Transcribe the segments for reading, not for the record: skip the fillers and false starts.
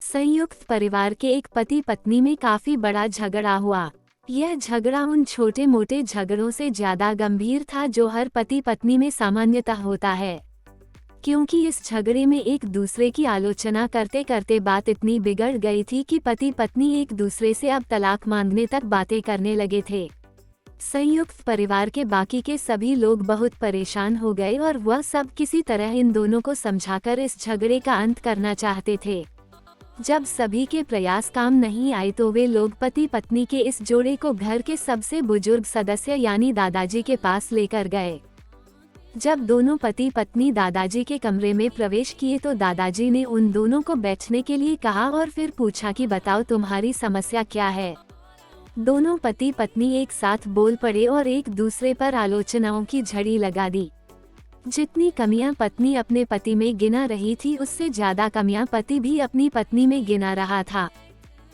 संयुक्त परिवार के एक पति पत्नी में काफी बड़ा झगड़ा हुआ। यह झगड़ा उन छोटे मोटे झगड़ों से ज्यादा गंभीर था जो हर पति पत्नी में सामान्यतः होता है, क्योंकि इस झगड़े में एक दूसरे की आलोचना करते करते बात इतनी बिगड़ गई थी कि पति पत्नी एक दूसरे से अब तलाक मांगने तक बातें करने लगे थे। संयुक्त परिवार के बाकी के सभी लोग बहुत परेशान हो गए और वह सब किसी तरह इन दोनों को समझाकर इस झगड़े का अंत करना चाहते थे। जब सभी के प्रयास काम नहीं आए तो वे लोग पति पत्नी के इस जोड़े को घर के सबसे बुजुर्ग सदस्य यानी दादाजी के पास लेकर गए। जब दोनों पति पत्नी दादाजी के कमरे में प्रवेश किए तो दादाजी ने उन दोनों को बैठने के लिए कहा और फिर पूछा कि बताओ तुम्हारी समस्या क्या है। दोनों पति पत्नी एक साथ बोल पड़े और एक दूसरे पर आलोचनाओं की झड़ी लगा दी। जितनी कमियां पत्नी अपने पति में गिना रही थी उससे ज्यादा कमियां पति भी अपनी पत्नी में गिना रहा था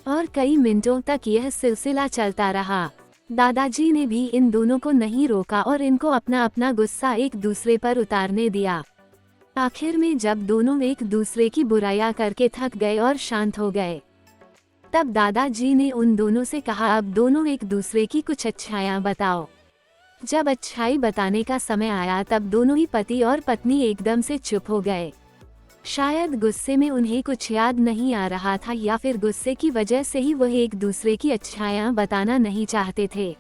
और कई मिनटों तक यह सिलसिला चलता रहा। दादाजी ने भी इन दोनों को नहीं रोका और इनको अपना अपना गुस्सा एक दूसरे पर उतारने दिया। आखिर में जब दोनों एक दूसरे की बुराइयां करके थक गए और शांत हो गए, तब दादाजी ने उन दोनों से कहा अब दोनों एक दूसरे की कुछ अच्छाइयां बताओ। जब अच्छाई बताने का समय आया तब दोनों ही पति और पत्नी एकदम से चुप हो गए। शायद गुस्से में उन्हें कुछ याद नहीं आ रहा था या फिर गुस्से की वजह से ही वह एक दूसरे की अच्छाइयां बताना नहीं चाहते थे।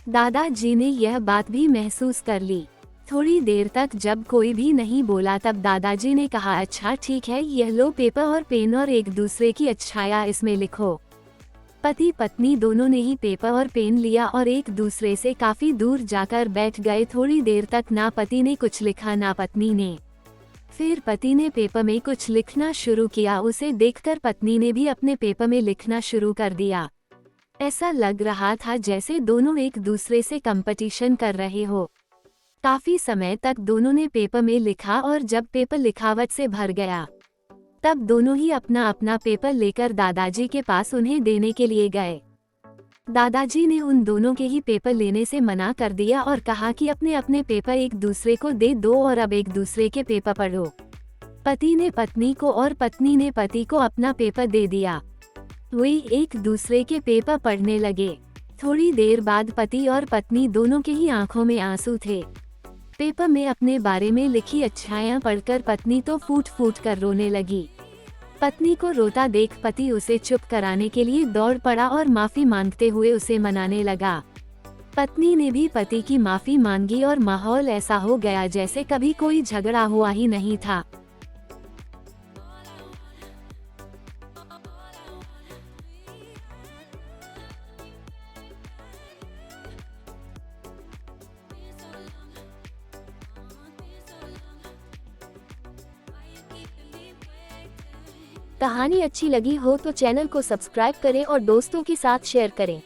दादाजी ने यह बात भी महसूस कर ली। थोड़ी देर तक जब कोई भी नहीं बोला तब दादाजी ने कहा अच्छा ठीक है, यह लो पेपर और पेन और एक दूसरे की अच्छाइयां इसमें लिखो। पति पत्नी दोनों ने ही पेपर और पेन लिया और एक दूसरे से काफी दूर जाकर बैठ गए। थोड़ी देर तक ना पति ने कुछ लिखा ना पत्नी ने। फिर पति ने पेपर में कुछ लिखना शुरू किया। उसे देखकर पत्नी ने भी अपने पेपर में लिखना शुरू कर दिया। ऐसा लग रहा था जैसे दोनों एक दूसरे से कंपटीशन कर रहे हो। काफी समय तक दोनों ने पेपर में लिखा और जब पेपर लिखावट से भर गया तब दोनों ही अपना अपना पेपर लेकर दादाजी के पास उन्हें देने के लिए गए। दादाजी ने उन दोनों के ही पेपर लेने से मना कर दिया और कहा कि अपने अपने पेपर एक दूसरे को दे दो और अब एक दूसरे के पेपर पढ़ो। पति ने पत्नी को और पत्नी ने पति को अपना पेपर दे दिया। वे एक दूसरे के पेपर पढ़ने लगे। थोड़ी देर बाद पति और पत्नी दोनों के ही आंखों में आंसू थे। पेपर में अपने बारे में लिखी अच्छाइयां पढ़कर पत्नी तो फूट फूट कर रोने लगी। पत्नी को रोता देख पति उसे चुप कराने के लिए दौड़ पड़ा और माफी मांगते हुए उसे मनाने लगा। पत्नी ने भी पति की माफी मांगी और माहौल ऐसा हो गया जैसे कभी कोई झगड़ा हुआ ही नहीं था। कहानी अच्छी लगी हो तो चैनल को सब्सक्राइब करें और दोस्तों के साथ शेयर करें।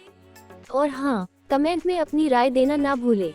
और हाँ, कमेंट में अपनी राय देना ना भूलें।